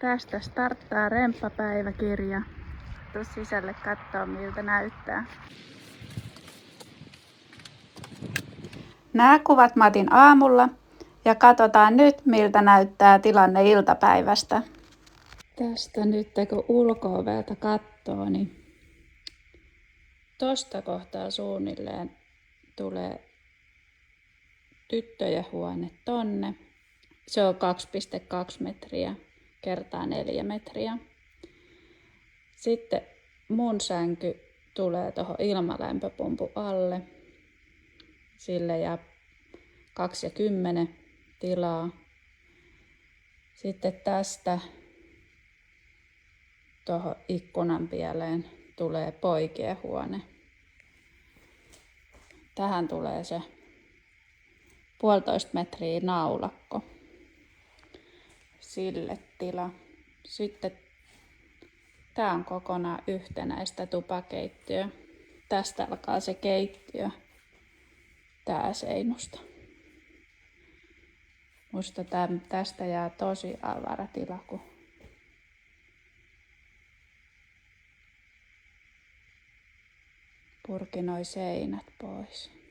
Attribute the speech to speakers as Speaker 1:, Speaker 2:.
Speaker 1: Tästä starttaa remppapäiväkirja. Tuu sisälle kattoo miltä näyttää. Nämä kuvat mä otin aamulla ja katsotaan nyt miltä näyttää tilanne iltapäivästä. Tästä nyt kun ulko-ovelta kattoo, niin tosta kohtaa suunnilleen tulee tyttöjen huone tonne. Se on 2,2 metriä kertaa 4 metriä. Sitten mun sänky tulee tuohon ilmalämpöpumpun alle. Sille jää 2,10 tilaa. Sitten tästä tuohon ikkunan pieleen tulee poikien huone. Tähän tulee se 1,5 metriä naulakko. Sille tila. Sitten tää on kokonaan yhtenäistä tupakeittiöä. Tästä alkaa se keittiö. Tää seinusta. Musta tästä jää tosi avara tila, kun purki noi seinät pois.